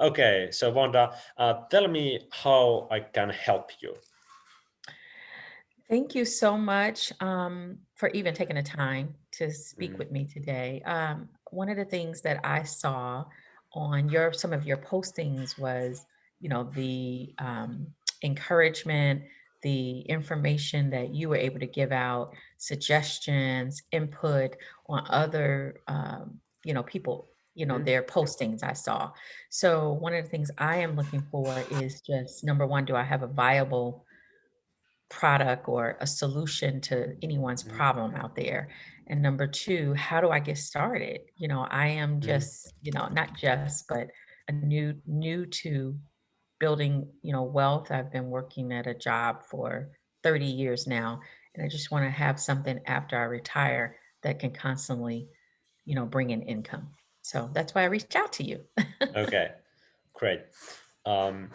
Okay, so Wanda, tell me how I can help you. Thank you so much for even taking the time to speak Mm, with me today. One of the things that I saw on your some of your postings was, the encouragement, the information that you were able to give out, suggestions, input on other, people, mm, their postings I saw. So one of the things I am looking for is just number one, do I have a viable product or a solution to anyone's mm, problem out there? And number two, how do I get started? I am mm. just, not just, but a new to building, wealth. I've been working at a job for 30 years now, and I just want to have something after I retire that can constantly, bring in income. So that's why I reached out to you. Okay, great. Um,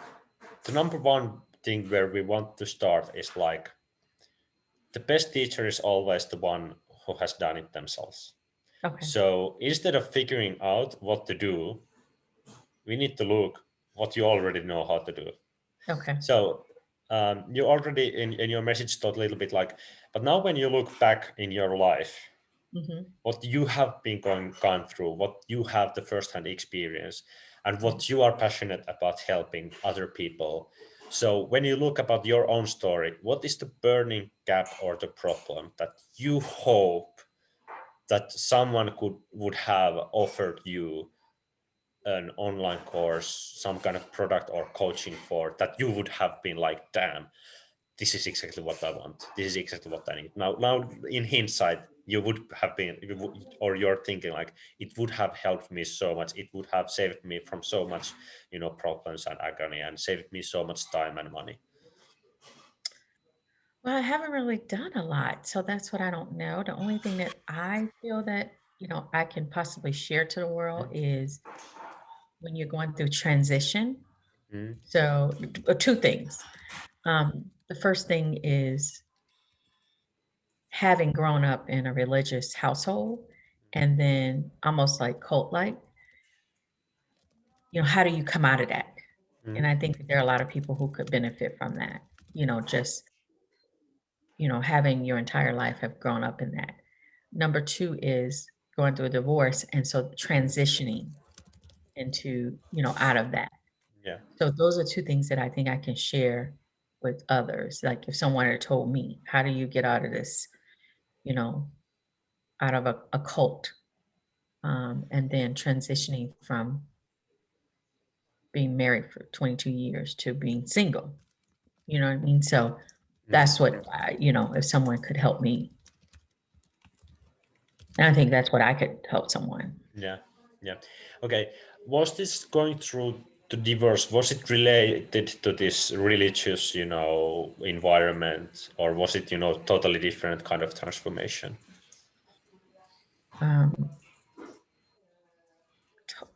the number one thing where we want to start is like the best teacher is always the one who has done it themselves. Okay. So instead of figuring out what to do, we need to look what you already know how to do. Okay. So you already in your message thought a little bit like, but now when you look back in your life, Hmm. what you have been gone through, what you have the first-hand experience, and what you are passionate about helping other people. So when you look about your own story, what is the burning gap or the problem that you hope that someone would have offered you an online course, some kind of product or coaching for that you would have been like, damn, this is exactly what I want. This is exactly what I need. Now, in hindsight, you would have been, or you're thinking like, it would have helped me so much. It would have saved me from so much, problems and agony, and saved me so much time and money. Well, I haven't really done a lot, so that's what I don't know. The only thing that I feel that, I can possibly share to the world is when you're going through transition. Mm, So, two things. The first thing is having grown up in a religious household and then almost like cult-like, how do you come out of that? And mm, I think that there are a lot of people who could benefit from that, just having your entire life have grown up in that. Number 2 is going through a divorce, and so transitioning into, out of that. yeah. So those are 2 things that I think I can share with others. Like if someone had told me, "How do you get out of this?" You know, out of a cult, and then transitioning from being married for 22 years to being single. You know what I mean? So Mm, that's what if someone could help me, and I think that's what I could help someone. yeah. Yeah. Okay. Was this going through the divorce? Was it related to this religious, environment, or was it, totally different kind of transformation? Um, to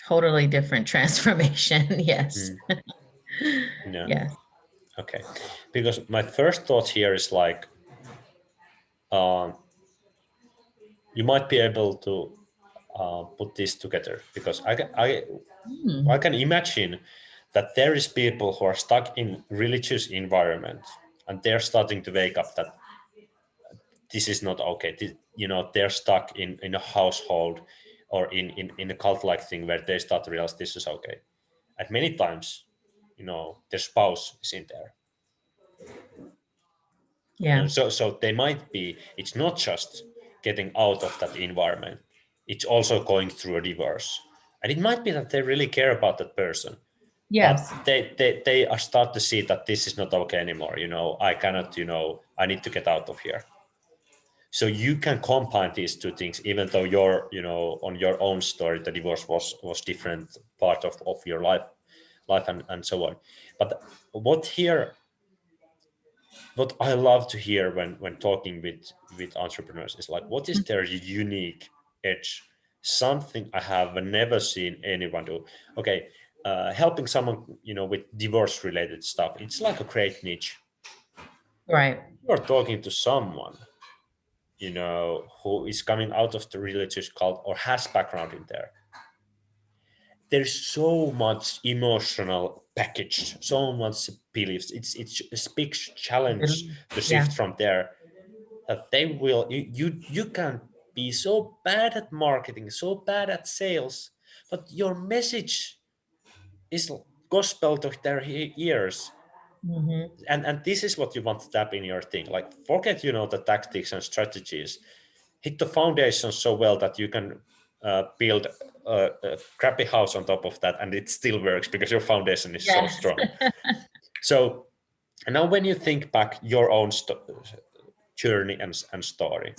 Totally different transformation, yes. Mm, yeah. Yes. Okay. Because my first thought here is like, um, you might be able to put this together because I Mm, can imagine that there is people who are stuck in religious environment and they're starting to wake up that this is not okay. They're stuck in a household or in a cult like thing where they start to realize this is okay. And many times, their spouse is in there. yeah. So they might be, it's not just getting out of that environment, it's also going through a divorce. And it might be that they really care about that person, but Yes. they are start to see that this is not okay anymore. I cannot, I need to get out of here. So you can combine these two things, even though on your own story, the divorce was different part of your life and so on. But what here what I love to hear when talking with entrepreneurs is like, what is their unique edge? Something I have never seen anyone do. Okay, helping someone with divorce related stuff. It's like a great niche. Right. You're talking to someone who is coming out of the religious cult or has background in there. there's so much emotional package, so much beliefs. It's a big challenge Believe. to Yeah. shift from there, that they will, you can be so bad at marketing, so bad at sales, but your message is gospel to their ears. Hmm. And this is what you want to tap in your thing. Like, forget, the tactics and strategies. Hit the foundation so well that you can build a crappy house on top of that, and it still works because your foundation is so Yes. strong. So, and now when you think back your own journey and story,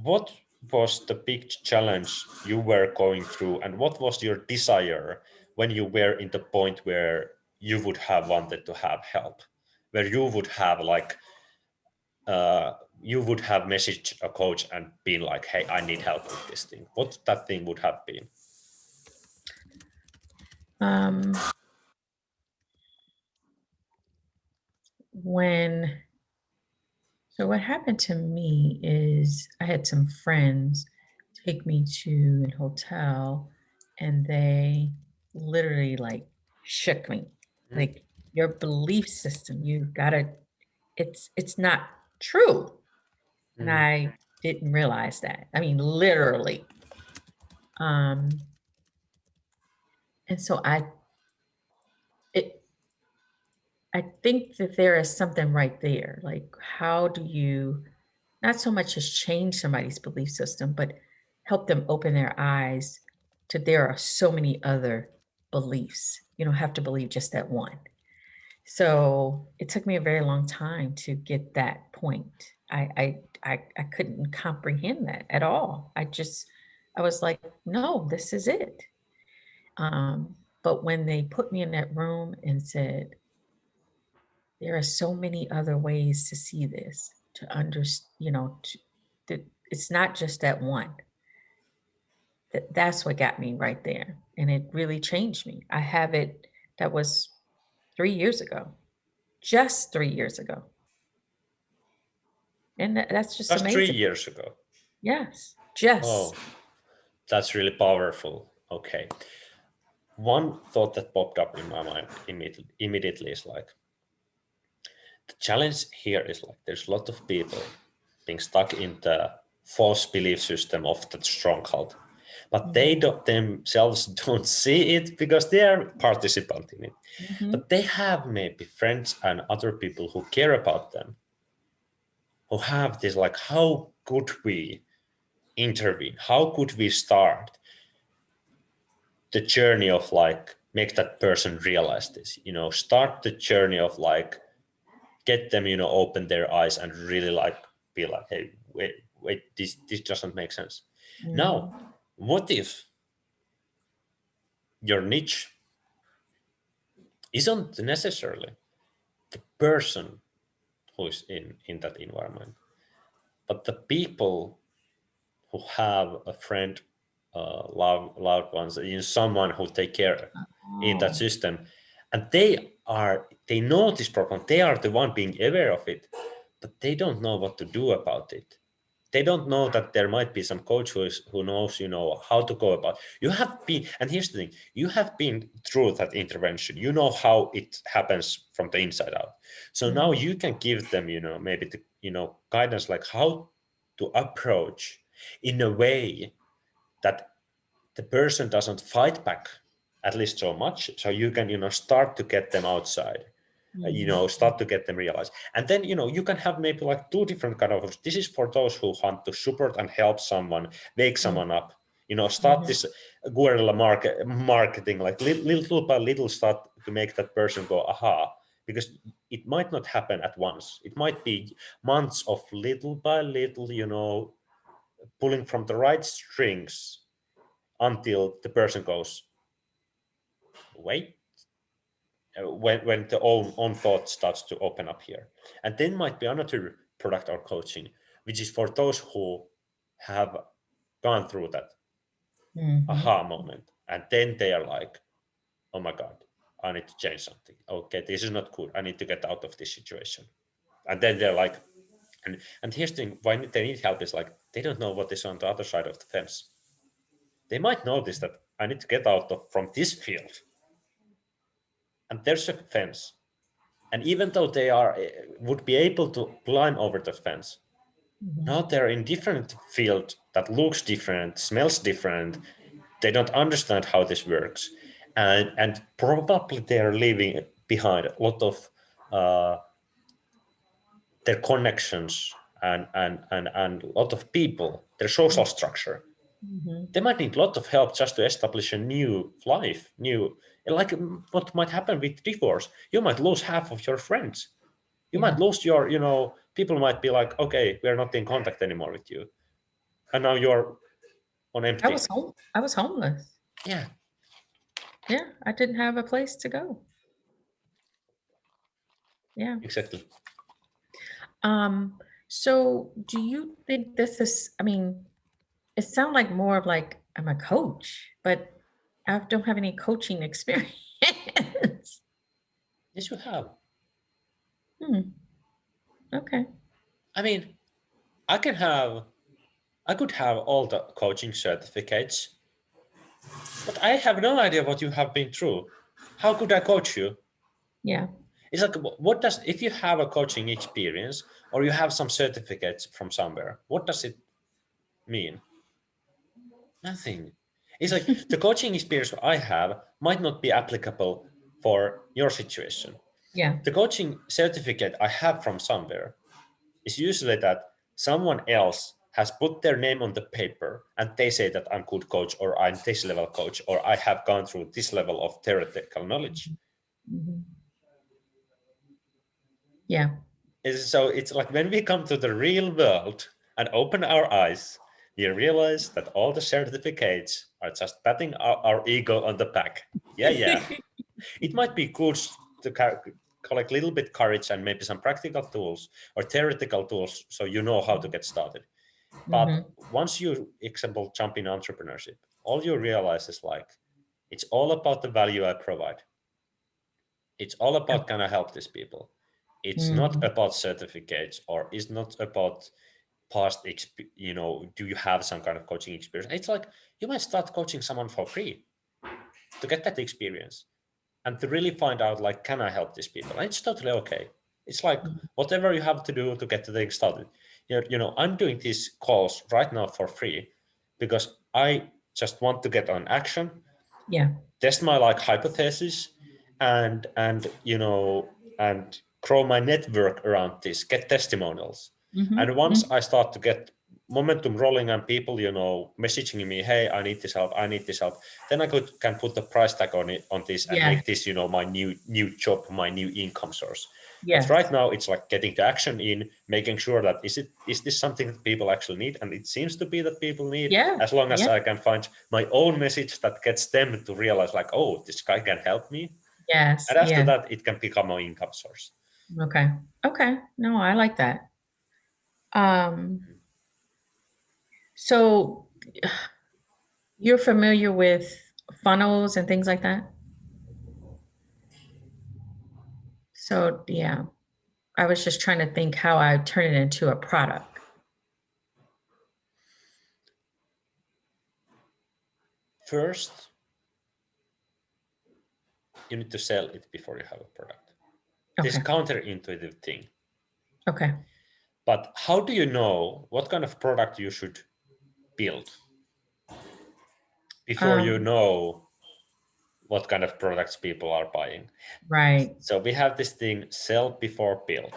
what was the big challenge you were going through, and what was your desire when you were in the point where you would have wanted to have help, where you would have uh, you would have messaged a coach and been like, hey, I need help with this thing? What that thing would have been? Um, when So what happened to me is I had some friends take me to an hotel and they literally like shook me. Mm, Like your belief system, you gotta it's not true. And mm. I didn't realize that. I mean, literally. Um, and so it I think that there is something right there. Like, how do you not so much as change somebody's belief system, but help them open their eyes to there are so many other beliefs. You don't have to believe just that one. So it took me a very long time to get that point. I couldn't comprehend that at all. I was like, no, this is it. But when they put me in that room and said, there are so many other ways to see this, to understand, that it's not just that one. That's what got me right there, and it really changed me. I have it that was 3 years ago, just 3 years ago, and that's just Just three amazing. years ago. Yes, Oh, just. that's really powerful. Okay. One thought that popped up in my mind immediately is like, the challenge here is like, there's a lot of people being stuck in the false belief system of the stronghold, but they Mhm, don't themselves don't see it because they are participant in it. mhm, But they have maybe friends and other people who care about them, who have this like, how could we intervene? How could we start the journey of like make that person realize this? Start the journey of like get them, open their eyes and really like be like, hey, wait, this doesn't make sense. Now, mhm, what if your niche isn't necessarily the person who is in that environment, but the people who have a friend, loved ones, someone who take care in that oh, system, and they know this problem. They are the one being aware of it, but they don't know what to do about it. They don't know that there might be some coach who knows, how to go about. You have been, and here's the thing: you have been through that intervention. You know how it happens from the inside out. So now mhm, you can give them, maybe the, guidance like how to approach in a way that the person doesn't fight back at least so much, so you can, start to get them outside, mhm, start to get them realized. And then, you can have maybe like two different kind of, this is for those who want to support and help someone, wake mhm, someone up, start mhm, this guerrilla marketing, like little by little, start to make that person go aha, because it might not happen at once. It might be months of little by little, pulling from the right strings until the person goes, wait, when the own thought starts to open up here. And then might be another product or coaching, which is for those who have gone through that mhm, aha moment. And then they are like, oh my God, I need to change something. Okay, this is not good. I need to get out of this situation. And then they're like, and here's the thing, why they need help is like, they don't know what is on the other side of the fence. they might notice that I need to get out from this field, and there's a fence. And even though they would be able to climb over the fence, now they're in different field that looks different, smells different. They don't understand how this works, and probably they're leaving behind a lot of their connections and a lot of people, their social structure. Mhm. They might need a lot of help just to establish a new life, like what might happen with divorce. You might lose half of your friends. You Yeah. might lose your, people might be like, okay, we're not in contact anymore with you. And now you're on empty. I was homeless. Yeah, Yeah, I didn't have a place to go. Yeah. exactly. Um, so do you think this is, I mean, it sounds like more of like I'm a coach, but I don't have any coaching experience. Yes, you have. Hmm. Okay. I mean, I can have, I could have all the coaching certificates, but I have no idea what you have been through. How could I coach you? Yeah. It's like, what does, if you have a coaching experience or you have some certificates from somewhere, what does it mean? Nothing. It's like the coaching experience I have might not be applicable for your situation. Yeah. The coaching certificate I have from somewhere is usually that someone else has put their name on the paper and they say that I'm good coach or I'm this level coach or I have gone through this level of theoretical knowledge. Mhm. Yeah. So it's like when we come to the real world and open our eyes, we realize that all the certificates are just patting our ego on the back. Yeah, yeah. It might be good to collect a little bit courage and maybe some practical tools or theoretical tools so you know how to get started. But Mhm. once you, example, jump in entrepreneurship, all you realize is like, it's all about the value I provide. It's all Yeah. about can I help these people. It's not Mhm. about certificates or it's not about past, do you have some kind of coaching experience? It's like you might start coaching someone for free to get that experience and to really find out like, can I help these people? And it's totally okay. It's like Mhm. whatever you have to do to get the thing started. I'm doing these calls right now for free because I just want to get on action, Yeah. test my like hypothesis, and grow my network around this, get testimonials. And Mhm. once Mhm. I start to get momentum rolling and people, messaging me, hey, I need this help, I need this help, then I can put the price tag on this and Yes. make this, my new job, my new income source. But right Yes. now it's like getting the action in, making sure that is this something that people actually need? And it seems to be that people need, Yeah. as long as Yeah. I can find my own message that gets them to realize like, oh, this guy can help me. Yes. And after Yeah. that, it can become an income source. Okay. Okay. No, I like that. Um, so you're familiar with funnels and things like that? So yeah, I was just trying to think how I turn it into a product. First, you need to sell it before you have a product. This Okay. counterintuitive thing. Okay. But how do you know what kind of product you should build before you Um, know what kind of products people are buying? right. So we have this thing, sell before build.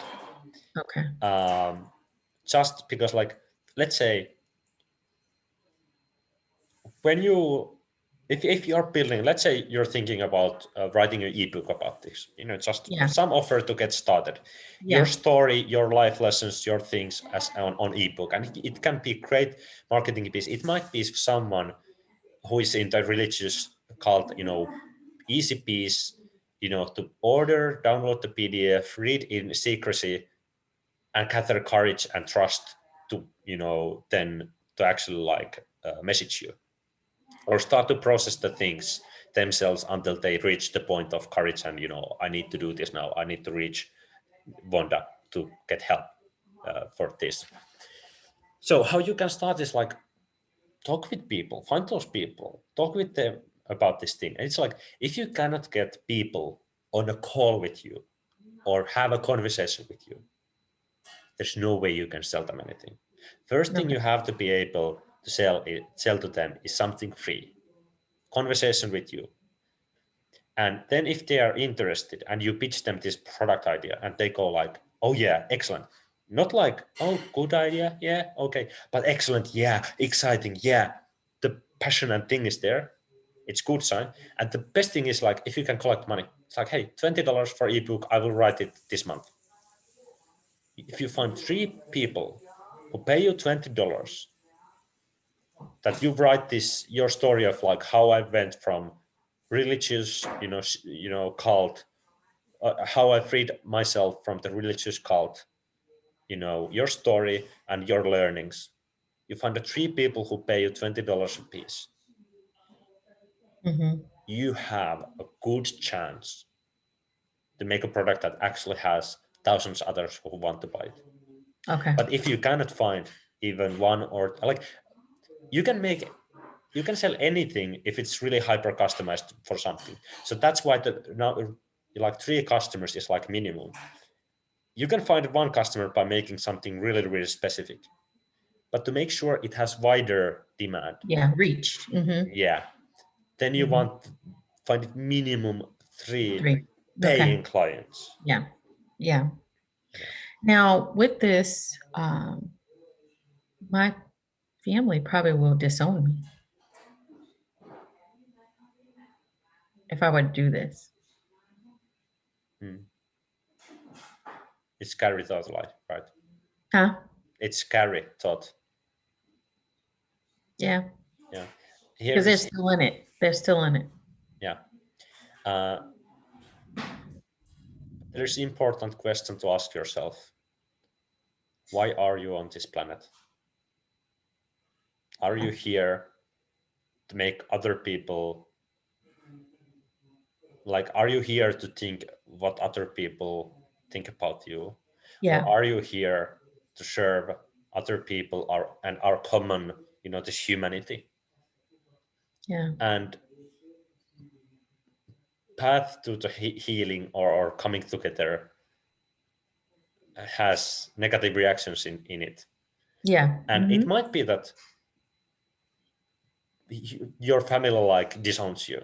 Okay. Um, just because, like, let's say when you if you're building, let's say you're thinking about writing an ebook about this, just Yeah. some offer to get started, your Yeah. story, your life lessons, your things as on ebook, and it can be great marketing piece. It might be someone who is in the religious cult, easy piece, to order, download the PDF, read in secrecy, and gather courage and trust to then to actually like message you or start to process the things themselves until they reach the point of courage and I need to do this now, I need to reach Wonda to get help for this. So how you can start is like talk with people, find those people, talk with them about this thing. And it's like, if you cannot get people on a call with you or have a conversation with you, there's no way you can sell them anything. First thing Okay. you have to be able to sell to them is something free, conversation with you. And then if they are interested and you pitch them this product idea and they go like, oh yeah, excellent. Not like, oh, good idea, yeah, okay, but excellent, yeah, exciting, yeah. The passion and thing is there. It's good sign. And the best thing is like, if you can collect money, it's like, hey, $20 for ebook, I will write it this month. If you find 3 people who pay you $20, that you write this, your story of like how I went from religious, cult, how I freed myself from the religious cult, your story and your learnings. You find the 3 people who pay you $20 a piece. Mm-hmm. You have a good chance to make a product that actually has thousands others who want to buy it. Okay. But if you cannot find even one, or like, you can sell anything if it's really hyper customized for something. So that's why now like 3 customers is like minimum. You can find one customer by making something really, really specific. But to make sure it has wider demand, Yeah. Reach. Mm-hmm. yeah, then you Mm-hmm. want find minimum 3 3. Okay. paying clients. Yeah. Yeah. Yeah. Now, with this, my family probably will disown me if I would do this. Mm. It's scary thought, like, right? Huh? It's scary thought. Yeah. Yeah. Because Here they're is, still in it. They're still in it. yeah. Uh, there's important question to ask yourself. Why are you on this planet? Are you here to make other people, like, are you here to think what other people think about you? Or Yeah. are you here to serve other people and our common, this humanity? Yeah. And path to the healing or coming together has negative reactions in it. Yeah. And it Mm-hmm. might be that your family like disowns you.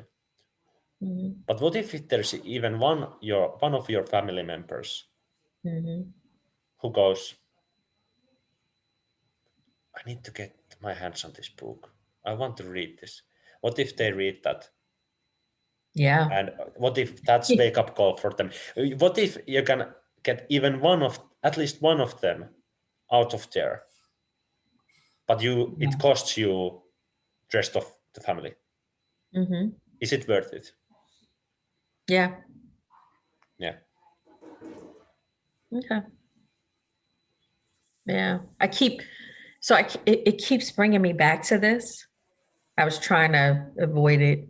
Mm-hmm. But what if there's even one of your family members Mm-hmm. who goes, I need to get my hands on this book. I want to read this. What if they read that? Yeah. And what if that's wake up call for them? What if you can get even at least one of them out of there, but it Yeah. costs you the rest of the family? Mm-hmm. Is it worth it? Yeah. Yeah. Okay. Yeah. It keeps bringing me back to this. I was trying to avoid it a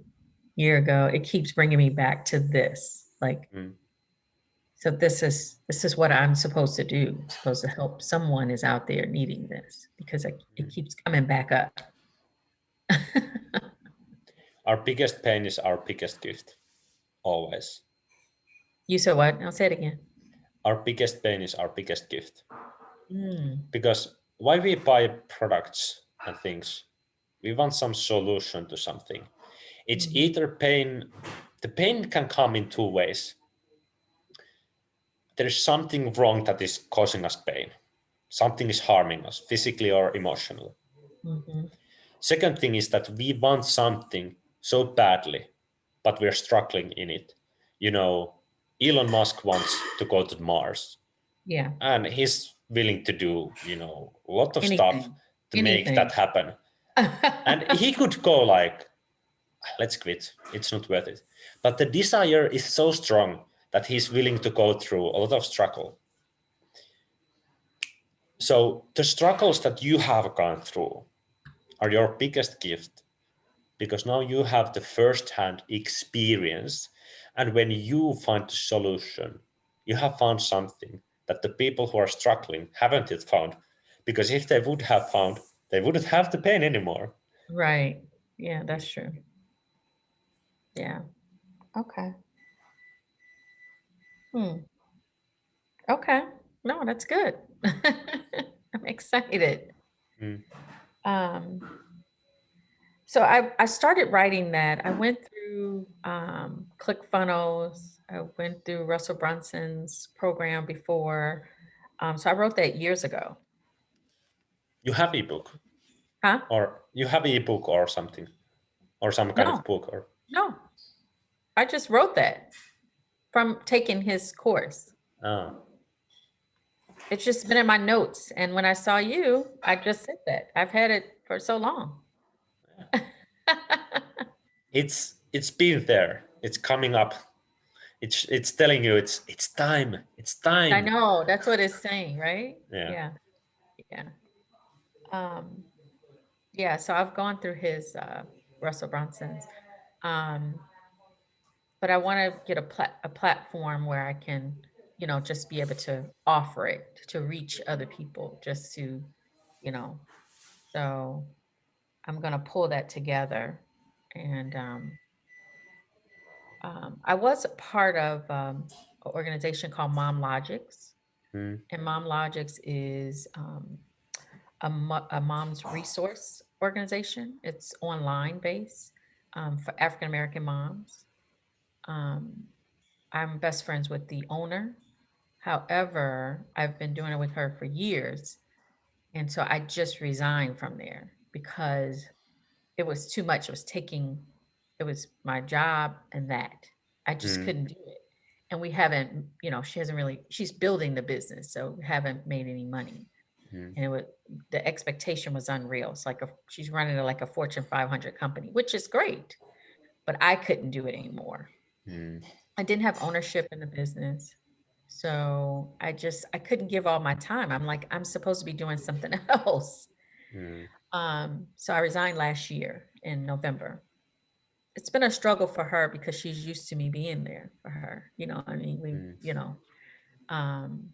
year ago. It keeps bringing me back to this. Like, Mm. so this is what I'm supposed to do. I'm supposed to help someone is out there needing this because it Mm. keeps coming back up. Our biggest pain is our biggest gift, always. You said what? I'll say it again. Our biggest pain is our biggest gift. Mm, Because why we buy products and things, we want some solution to something. It's mhm. either pain, the pain can come in 2 ways. There is something wrong that is causing us pain. Something is harming us physically or emotionally. Mhm. Second thing is that we want something so badly, but we're struggling in it. You know, Elon Musk wants to go to Mars, Yeah. and he's willing to do, a lot of stuff Anything. to make that Anything. happen. And he could go like, let's quit. It's not worth it. But the desire is so strong that he's willing to go through a lot of struggle. So the struggles that you have gone through are your biggest gift because now you have the first-hand experience. And when you find the solution, you have found something that the people who are struggling haven't yet found. Because if they would have found, they wouldn't have the pain anymore. Right. Yeah, that's true. Yeah. Okay. Hmm. Okay. No, that's good. I'm excited. Mm. Um, so I started writing that. I went through ClickFunnels. I went through Russell Brunson's program before. So I wrote that years ago. You have ebook, Huh? or you have ebook or something, or some kind No, of book, or no. I just wrote that from taking his course. ah, It's just been in my notes. And when I saw you, I just said that. I've had it for so long. it's been there. It's coming up. It's telling you it's time. It's I time. know, that's what it's saying, right? Yeah. Yeah, yeah. Um, yeah, so I've gone through his Russell Brunson's. Um, but I want to get a platform where I can, just be able to offer it to reach other people, just to, you know, so I'm gonna pull that together. And I was a part of an organization called Mom Logics, Mm, and Mom Logics is a mom's resource organization. It's online based for African American moms. Um, I'm best friends with the owner. However, I've been doing it with her for years. And so I just resigned from there because it was too much. It was my job and that. I just mm, couldn't do it. And we haven't, she hasn't really, she's building the business. So we haven't made any money. mm, And the expectation was unreal. It's like she's running like a Fortune 500 company, which is great, but I couldn't do it anymore. mm, I didn't have ownership in the business. So I couldn't give all my time. I'm like, I'm supposed to be doing something else. mm, So I resigned last year in November. It's been a struggle for her because she's used to me being there for her. I mean, mm, um,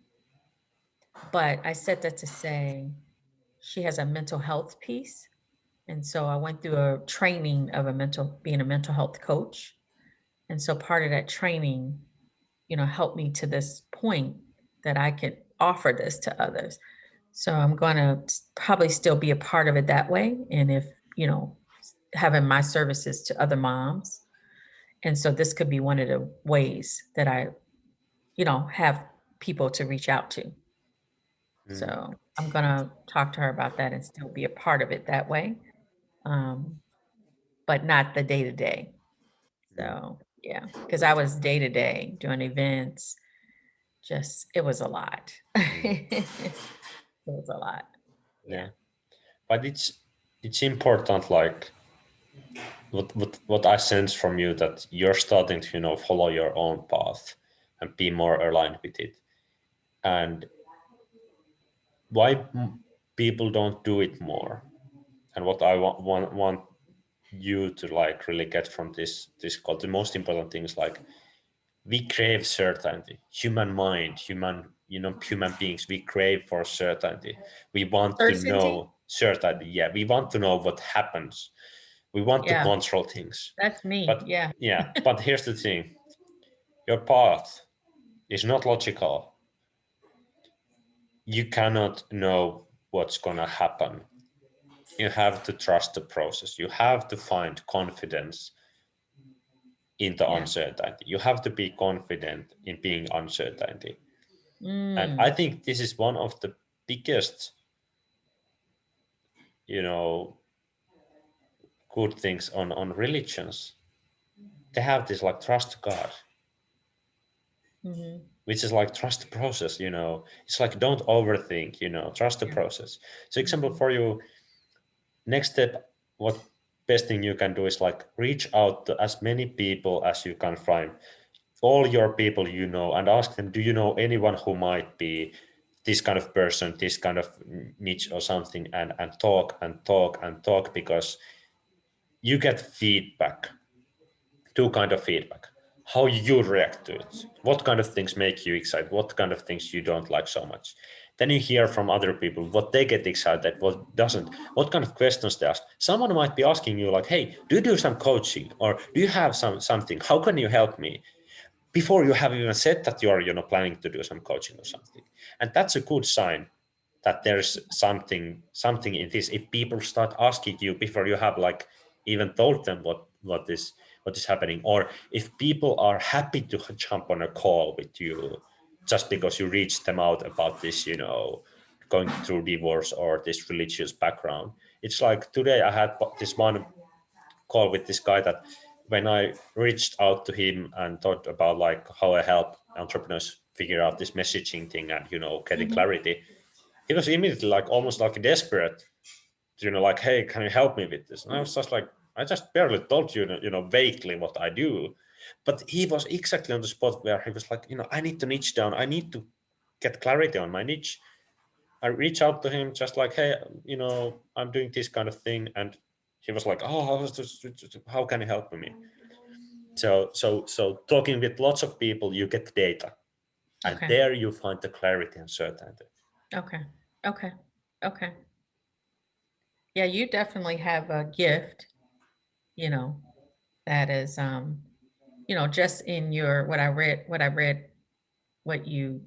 but I said that to say she has a mental health piece. And so I went through a training of being a mental health coach. And so part of that training, helped me to this point that I could offer this to others. So I'm going to probably still be a part of it that way. And if, having my services to other moms. And so this could be one of the ways that I, have people to reach out to. mm, So I'm going to talk to her about that and still be a part of it that way. Um, but not the day to day. mm, So yeah, because I was day to day doing events. Just it was a lot. mm. It was a lot. Yeah. Yeah. But it's important, like what I sense from you, that you're starting to follow your own path and be more aligned with it. And why people don't do it more, and what I want you to like really get from this call, the most important thing is like we crave certainty. Human mind, human beings, we crave for certainty. We want to Certainty? know certainty. Yeah, we want to know what happens. We want to Yeah, control things. that's me. But Yeah. yeah, but here's the thing: your path is not logical. You cannot know what's gonna happen. You have to trust the process. You have to find confidence in the Yeah. uncertainty. You have to be confident in being uncertainty. And I Mm. think this is one of the biggest, you know, good things on religions. They have this like trust God, Mhm. which is like trust the process. It's like don't overthink. Trust the Yeah. process. So, example Mhm. for you, next step, what best thing you can do is like reach out to as many people as you can find, all your people and ask them, do you know anyone who might be this kind of person, this kind of niche or something, and talk and talk and talk, because you get feedback, two kind of feedback: how you react to it, what kind of things make you excited, what kind of things you don't like so much. Then you hear from other people what they get excited, what doesn't, what kind of questions they ask. Someone might be asking you like, hey, do you do some coaching, or do you have something, how can you help me, before you have even said that you're planning to do some coaching or something. And that's a good sign that there's something in this. If people start asking you before you have like even told them what is happening, or if people are happy to jump on a call with you just because you reached them out about this, going through divorce or this religious background. It's like today I had this one call with this guy that when I reached out to him and thought about like how I help entrepreneurs figure out this messaging thing and getting Mhm. clarity, he was immediately like almost like desperate, like, hey, can you help me with this? And I was just like, I just barely told you, vaguely what I do. But he was exactly on the spot where he was like, I need to niche down. I need to get clarity on my niche. I reached out to him just like, hey, I'm doing this kind of thing. And he was like, oh, how can you help me? So talking with lots of people, you get data. And Okay. there you find the clarity and certainty. Okay. Okay. Okay. Yeah, you definitely have a gift, you know, that is just in your what you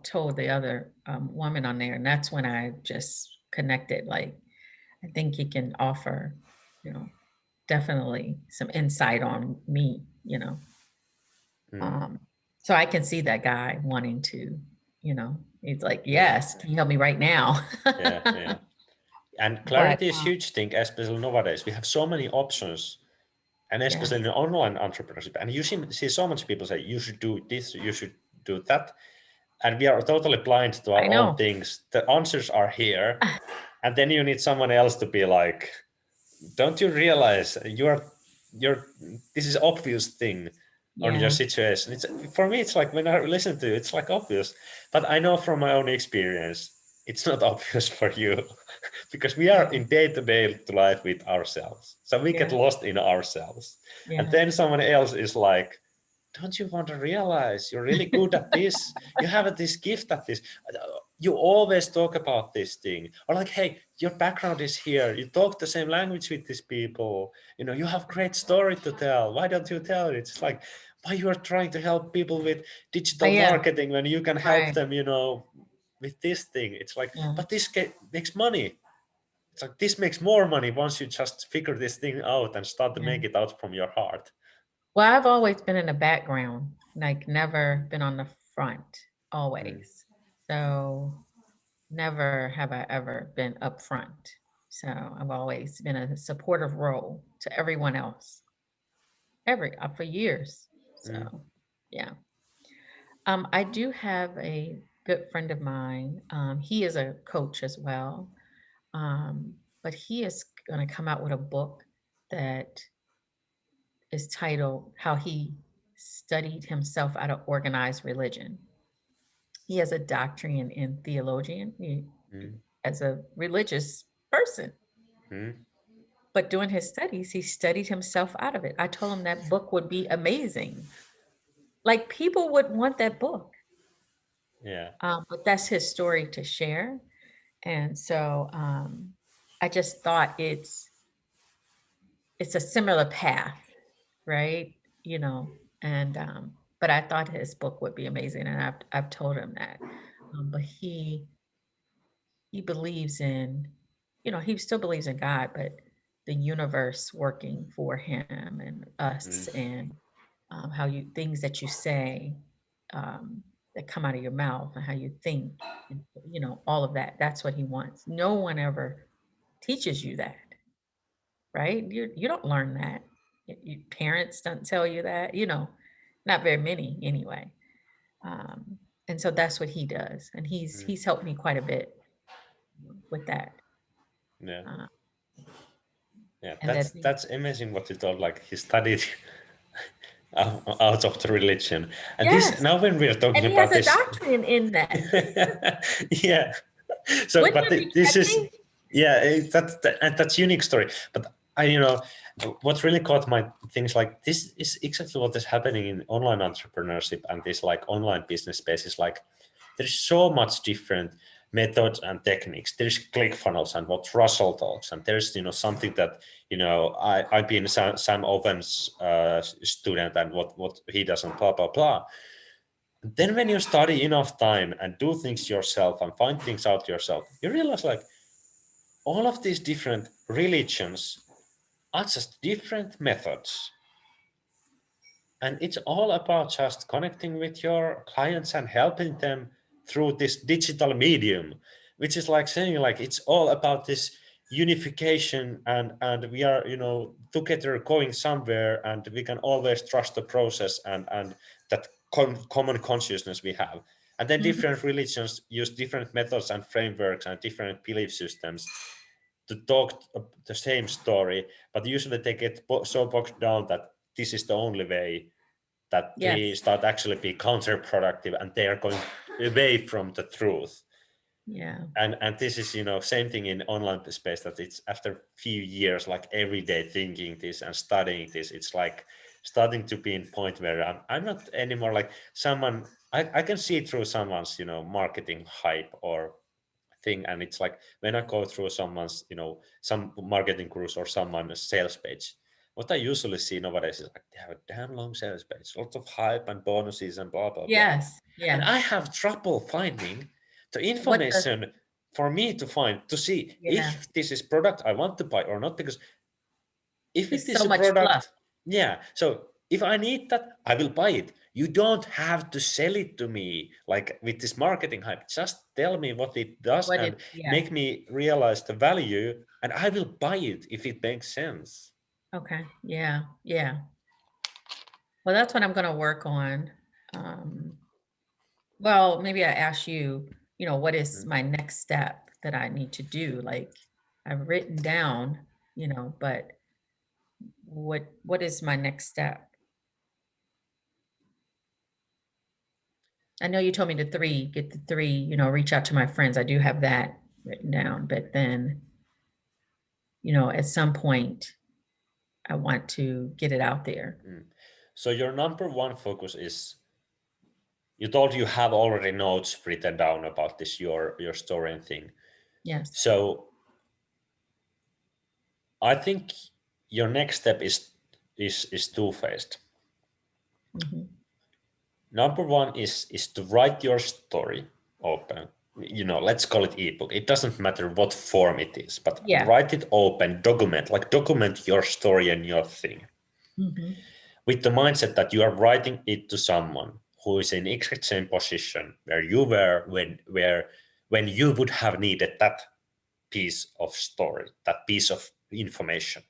told the other woman on there, and that's when I just connected. Like, I think he can offer, you know, definitely some insight on me, Mm, Um, so I can see that guy wanting to, he's like, yeah, yes, can you help me right now? yeah, yeah. And But clarity is a huge thing, especially nowadays. We have so many options, and yeah, especially in online entrepreneurship. And you see so much people say, you should do this, you should do that. And we are totally blind to our I own know. things. The answers are here. And then you need someone else to be like, don't you realize you're this is obvious thing on your Yeah, situation. It's, for me, it's like when I listen to it, it's like obvious, but I know from my own experience it's not obvious for you because we are yeah, in day-to-day life with ourselves, so we get yeah, lost in ourselves. And yeah, then someone else is like, don't you want to realize you're really good at this, you have this gift at this, you always talk about this thing, or like, hey, your background is here, you talk the same language with these people, you have great story to tell, why don't you tell it? It's like, why you are trying to help people with oh digital yeah, marketing when you can help right, them, with this thing. It's like, yeah, but this makes money. It's like, this makes more money once you just figure this thing out and start to yeah. make it out from your heart. Well, I've always been in the background, like never been on the front, Mm, always. So never have I ever been up front. So I've always been a supportive role to everyone else, for years. mm, So yeah. I do have a good friend of mine. He is a coach as well, but he is going to come out with a book that is titled "How He Studied Himself Out of Organized Religion." He has a doctorate in theologian, mm, as a religious person, mm. but during his studies, he studied himself out of it. I told him that book would be amazing. Like, people would want that book, Yeah. but that's his story to share. And so, I just thought it's a similar path, right? You know, and but I thought his book would be amazing, and I've told him that. But he believes in, he still believes in God, but the universe working for him and us, Mm, and how things that you say, that come out of your mouth, and how you think, and all of that. That's what he wants. No one ever teaches you that, right? You don't learn that. Parents don't tell you that, not very many anyway. Um, and so that's what he does, and mm. he's helped me quite a bit with that. Yeah. Uh, Yeah, and that's that that's amazing what you told. Like, he studied out of the religion, and this yes, now when we're talking and he has about a this, doctorate in that. yeah. So, Wouldn't but that be this is, catchy? yeah, that's unique story. But what really caught my things, like, this is exactly what is happening in online entrepreneurship and this like online business space is like there's so much different methods and techniques. There's click funnels and what Russell talks, and there's something that I've been Sam Owen's student, and what he does and blah blah blah. Then when you study enough time and do things yourself and find things out yourself, you realize like all of these different religions are just different methods. And it's all about just connecting with your clients and helping them through this digital medium, which is like saying like it's all about this unification, and we are together going somewhere, and we can always trust the process and that common consciousness we have. And then Mhm. different religions use different methods and frameworks and different belief systems to talk the same story, but usually they get so bogged down that this is the only way, that they Yes. start actually be counterproductive and they are going away from the truth. Yeah. And this is same thing in online space, that it's after few years like every day thinking this and studying this, it's like starting to be in point where I'm not anymore like someone. I can see through someone's marketing hype or thing, and it's like when I go through someone's some marketing course or someone's sales page, what I usually see nowadays is like they have a damn long sales page, lots of hype and bonuses and blah blah blah, Yes. and I Yes. have trouble finding the What the information for me to find to see Yeah. if this is product I want to buy or not, because if it It's is so a much fluff. product, yeah, so if I need that, I will buy it. You don't have to sell it to me like with this marketing hype. Just tell me what it does What and it Yeah. make me realize the value, and I will buy it if it makes sense. Okay. Yeah. Yeah. Well, that's what I'm gonna work on. Um, well, maybe I ask you, what is Mm. my next step that I need to do? Like, I've written down, but what is my next step? I know you told me get the three, reach out to my friends. I do have that written down, but then, at some point I want to get it out there. Mm. So your number one focus is, you told you have already notes written down about this your story and thing. Yes. So I think your next step is two-faced. Mhm. Number one is to write your story open. Let's call it ebook. It doesn't matter what form it is, but Yeah. write it open, document your story and your thing Mhm. with the mindset that you are writing it to someone who is in exact same position where you were when you would have needed that piece of story, that piece of information.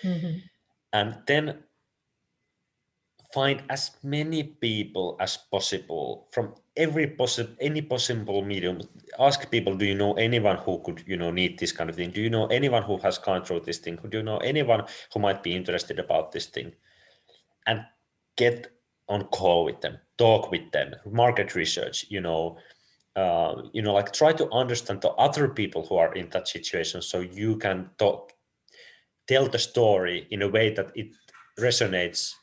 Mhm. And then find as many people as possible from any possible medium. Ask people, do you know anyone who could need this kind of thing? Do you know anyone who has gone through this thing? Do you know anyone who might be interested about this thing? And get on call with them, talk with them, market research, like try to understand the other people who are in that situation, so you can tell the story in a way that it resonates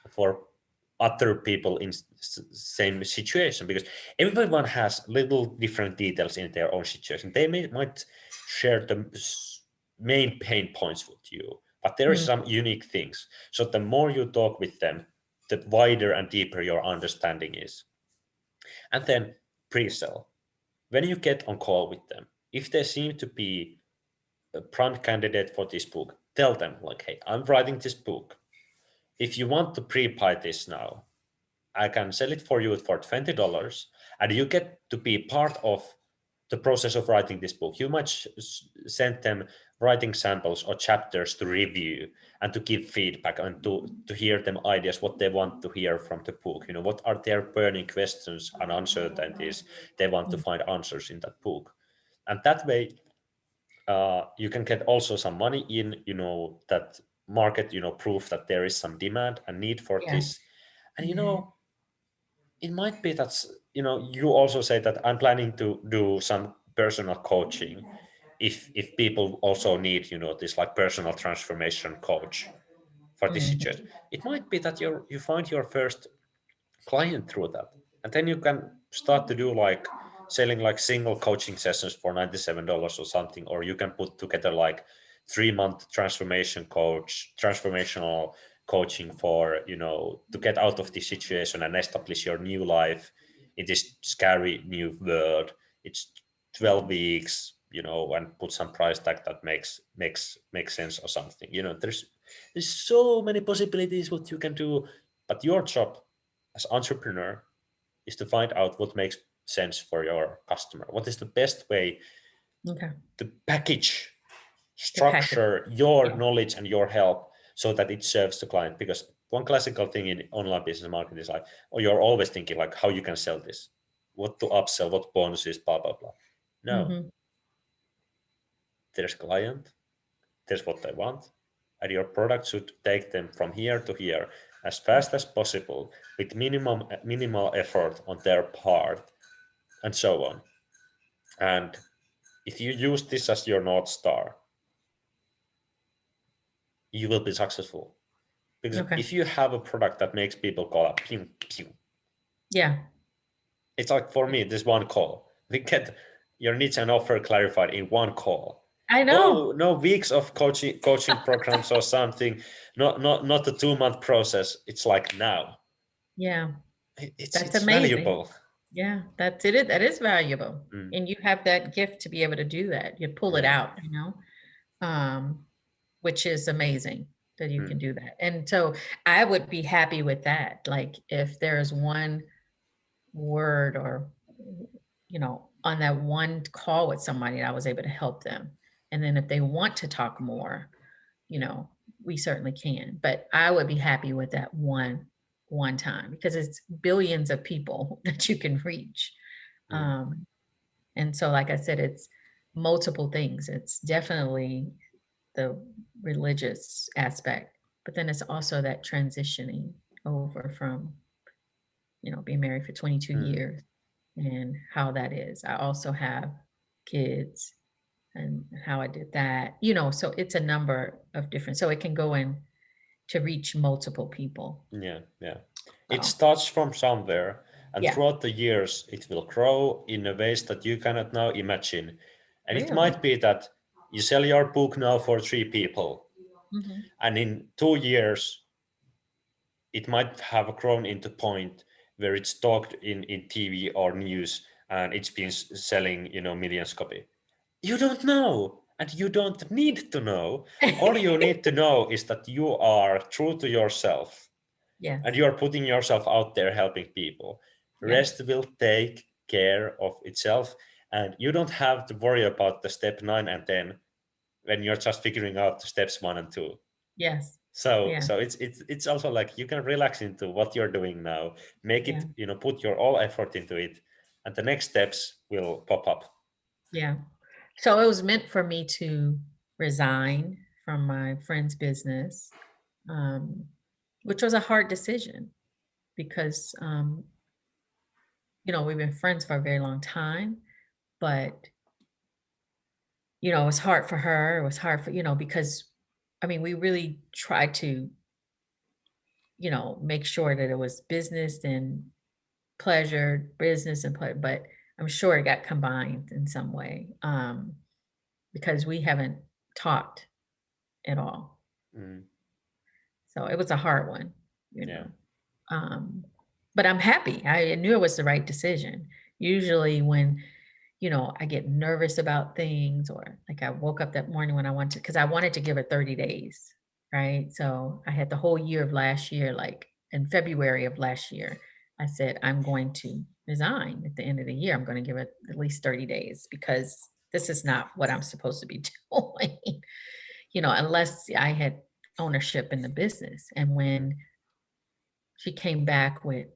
for other people in same situation, because everyone has little different details in their own situation. They might share the main pain points with you, but there is Mm. some unique things. So the more you talk with them, the wider and deeper your understanding is. And then pre-sell. When you get on call with them, if they seem to be a prime candidate for this book, tell them like, hey, I'm writing this book. If you want to pre-buy this now, I can sell it for you for $20, and you get to be part of the process of writing this book. You might send them writing samples or chapters to review and to give feedback and to hear them ideas, what they want to hear from the book. What are their burning questions and uncertainties they want to Mm. find answers in that book. And that way, you can get also some money in, that market, proof that there is some demand and need for Yeah. this. And Yeah. it might be that you also say that I'm planning to do some personal coaching, if people also need this like personal transformation coach for this Mhm. situation. It might be that you find your first client through that, and then you can start to do like selling like single coaching sessions for $97 or something, or you can put together like 3-month transformational coaching for, to get out of this situation and establish your new life in this scary new world. It's 12 weeks, and put some price tag that makes sense or something. There's so many possibilities what you can do, but your job as entrepreneur is to find out what makes sense for your customer. What is the best way Okay. to package, The package. structure your Yeah. knowledge and your help so that it serves the client? Because one classical thing in online business marketing is like, oh, you're always thinking like how you can sell this, what to upsell, what bonuses, blah, blah, blah. No, Hmm. there's client, there's what they want, and your product should take them from here to here as fast as possible with minimal effort on their part, and so on. And if you use this as your North Star, you will be successful. Because Okay. if you have a product that makes people call up, pew, pew, Yeah. it's like for me, this one call. We get your needs and offer clarified in one call. I No, know. no weeks of coaching programs or something. Not a 2-month process. It's like now. Yeah. That's It's amazing. valuable. Yeah, that's it. That is valuable. Mm, And you have that gift to be able to do that. You pull it yeah. out, um, which is amazing that you can Mm, do that. And so I would be happy with that. Like if there's one word or, on that one call with somebody, I was able to help them. And then if they want to talk more, you know, we certainly can. But I would be happy with that one time because it's billions of people that you can reach. mm, Um, and so, like I said, it's multiple things. It's definitely the religious aspect, but then it's also that transitioning over from, being married for 22 mm, years and how that is. I also have kids and how I did that, so it's a number of different, so it can go in to reach multiple people. yeah, yeah. It So, starts from somewhere, and yeah, throughout the years, it will grow in a ways that you cannot now imagine. And it really. might be that you sell your book now for 3 people, Hmm. and in 2 years, it might have grown into point where it's talked in TV or news, and it's been selling, millions copy. You don't know, and you don't need to know. All you need to know is that you are true to yourself and Yes, you are putting yourself out there helping people. The yes, rest will take care of itself, and you don't have to worry about the step 9 and 10 when you're just figuring out the steps 1 and 2. yes, So yeah, so it's also like you can relax into what you're doing now, make yeah, it, put your all effort into it, and the next steps will pop up. yeah. So it was meant for me to resign from my friend's business, um, which was a hard decision because, we've been friends for a very long time, but, it was hard for her. It was hard for, because I mean, we really tried to, make sure that it was business and pleasure, business and pleasure, but I'm sure it got combined in some way, because we haven't talked at all. Mm, So it was a hard one, you yeah. know. Um, but I'm happy. I knew it was the right decision. Usually when, I get nervous about things or like I woke up that morning when I wanted because I wanted to give it 30 days, right? So I had the whole year of last year, like in February of last year, I said, I'm going to resign at the end of the year. I'm going to give it at least 30 days because this is not what I'm supposed to be doing, unless I had ownership in the business. And Mm, when she came back with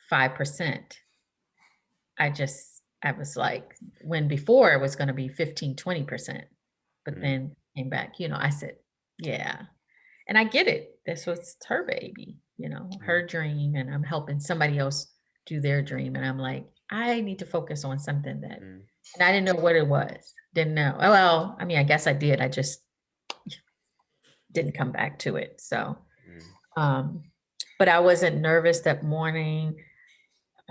5%, I was like, when before it was gonna be 15, 20%, but mm, then came back, I said, "Yeah." And I get it. This was her baby, mm, her dream, and I'm helping somebody else do their dream, and I'm like, "I need to focus on something that." mm, And I didn't know what it was. Didn't know. Oh, well, I mean, I guess I did. I just didn't come back to it. So, mm, um, but I wasn't nervous that morning.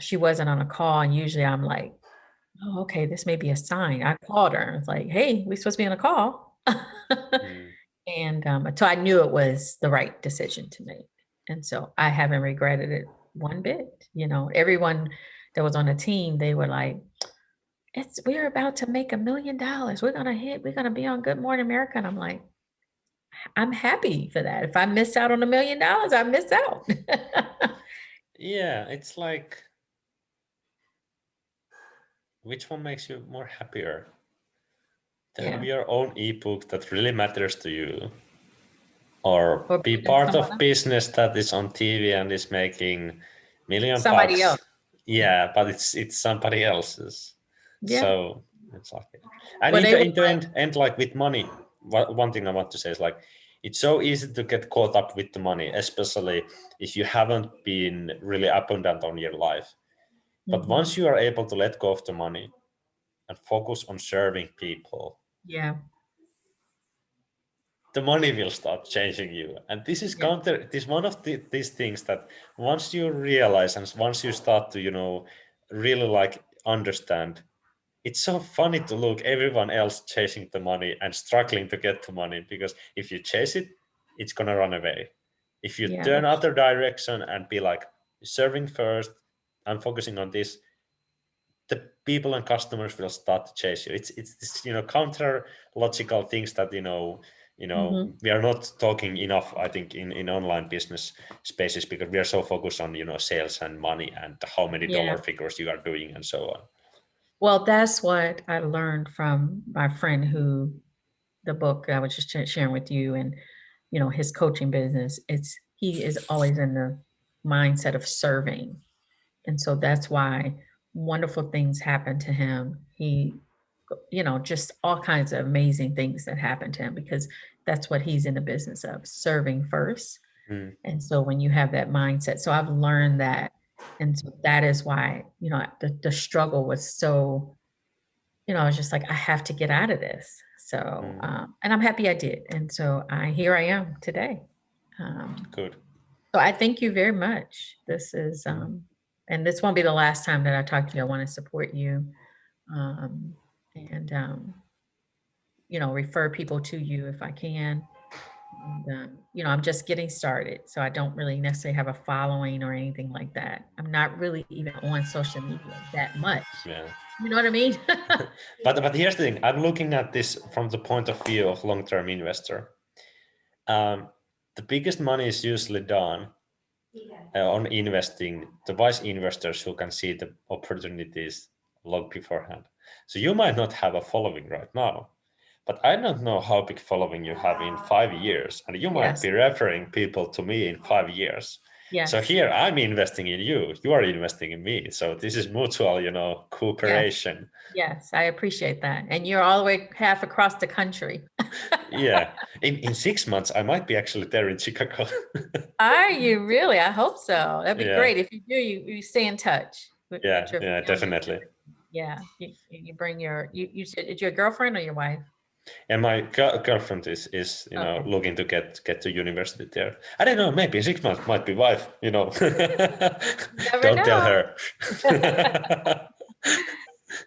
she wasn't on a call, and usually I'm like, "Oh, okay, this may be a sign." I called her. It's like, "Hey, we supposed to be on a call." Mm. And, so I knew it was the right decision to make, and so I haven't regretted it one bit, everyone that was on the team, they were like, we're about to make $1 million. We're gonna be on Good Morning America." And I'm like, I'm happy for that. If I miss out on $1 million, I miss out. Yeah, it's like, which one makes you more happier? To have Yeah. your own ebook that really matters to you, or Or be building part someone of else, business that is on TV and is making million somebody else. bucks. Yeah, but it's somebody else's. Yeah. So it's like, and Well, in they the were in the like, end, like with money, one thing I want to say is like, it's so easy to get caught up with the money, especially if you haven't been really abundant on your life. But mhm, once you are able to let go of the money and focus on serving people, yeah, the money will start changing you. And this is yeah, one of these things that once you realize and once you start to, really like understand, it's so funny to look everyone else chasing the money and struggling to get the money, because if you chase it, it's gonna run away. If you yeah, turn that's other direction and be like serving first, I'm focusing on this, the people and customers will start to chase you. It's this, counter logical things that, mhm, we are not talking enough, I think, in online business spaces, because we are so focused on, sales and money and how many dollar yeah. figures you are doing and so on. Well, that's what I learned from my friend who the book I was just sharing with you, and, his coaching business, he is always in the mindset of serving. And so that's why wonderful things happen to him. Just all kinds of amazing things that happen to him because that's what he's in the business of, serving first. Mm, And so when you have that mindset, so I've learned that. And so that is why, the struggle was so, I was just like, I have to get out of this. So, mm, and I'm happy I did. And so here I am today. Um, good. so I thank you very much. Mm, And this won't be the last time that I talk to you. I want to support you, um, and refer people to you if I can. And I'm just getting started, so I don't really necessarily have a following or anything like that. I'm not really even on social media that much. yeah. You know what I mean? But here's the thing, I'm looking at this from the point of view of long-term investor. um, the biggest money is usually done on investing, the wise investors who can see the opportunities long beforehand. So you might not have a following right now, but I don't know how big following you have in 5 years, and you might Yes. be referring people to me in 5 years. So Yes. here I'm investing in you, you are investing in me. So this is mutual, Yes. cooperation. Yes. I appreciate that. And you're all the way half across the country. Yeah, in 6 months I might be actually there in Chicago. Are you really? I hope so. That'd be Yeah, great. If you do, you stay in touch with yeah, your yeah, family. definitely. Yeah. You bring you said it's your girlfriend or your wife? And my girlfriend is Okay. looking to get to university there. I don't know, maybe in 6 months might be wife. You never Don't tell know. her.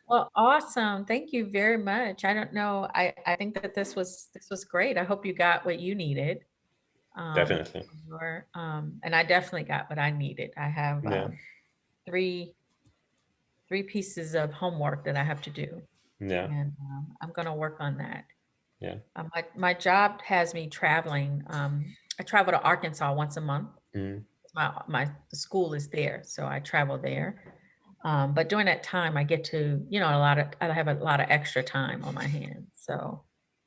Well, awesome. Thank you very much. I don't know. I think that this was great. I hope you got what you needed. Definitely. And I definitely got what I needed. I have Yeah, three three pieces of homework that I have to do, yeah, and I'm going to work on that. yeah. My job has me traveling. I travel to Arkansas once a month. Mm, The school is there, so I travel there. But during that time, I get to, I have a lot of extra time on my hands. So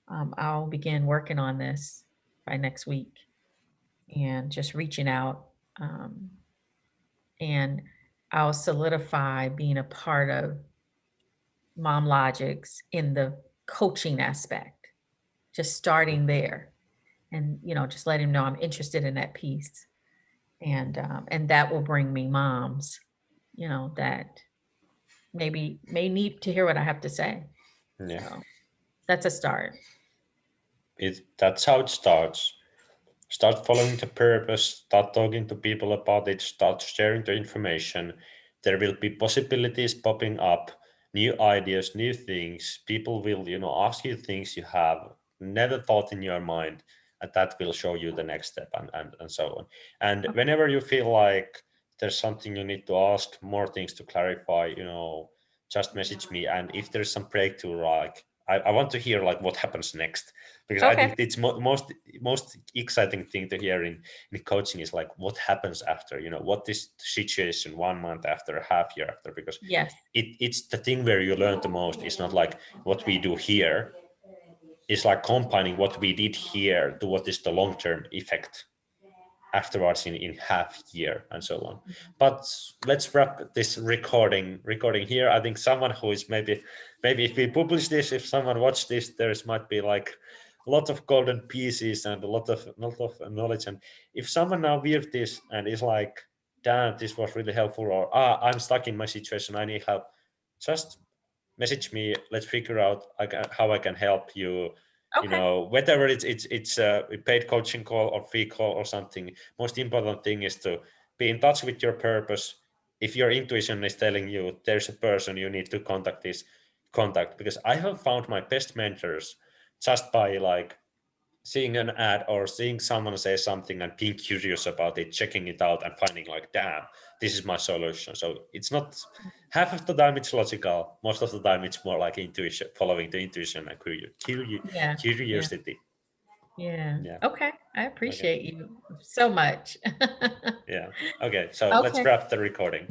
I'll begin working on this by next week and just reaching out. Um, and I'll solidify being a part of Mom Logics in the coaching aspect, just starting there and, just let him know I'm interested in that piece. And that will bring me moms, that maybe may need to hear what I have to say. yeah. So that's a start. That's how it starts. Start following the purpose, start talking to people about it, start sharing the information. there will be possibilities popping up, new ideas, new things. People will, ask you things you have never thought in your mind, and that will show you the next step, and so on. And Okay. whenever you feel like there's something you need to ask, more things to clarify, just message me. And if there's some breakthrough, like I want to hear like what happens next, because I think Okay. it's most exciting thing to hear in coaching is like what happens after, what is the situation 1 month after, a half year after, because Yes. it's the thing where you learn the most. It's not like what we do here. It's like combining what we did here to what is the long-term effect afterwards in half year and so on. But let's wrap this recording here. I think someone who is maybe if we publish this, if someone watched this, there's might be like a lot of golden pieces and a lot of knowledge. And if someone now viewed this and is like, damn, this was really helpful, or I'm stuck in my situation, I need help, just message me. Let's figure out how I can help you. Okay. Whether it's a paid coaching call or free call or something. Most important thing is to be in touch with your purpose. If your intuition is telling you there's a person you need to contact, because I have found my best mentors just by like seeing an ad or seeing someone say something and being curious about it, checking it out and finding like, damn, this is my solution. So it's not half of the time it's logical. Most of the time it's more like intuition, following the intuition and Yeah. Yeah. curiosity. Yeah. Yeah. Okay. I Okay. appreciate you so much. Yeah. Okay. So let's Okay. wrap the recording.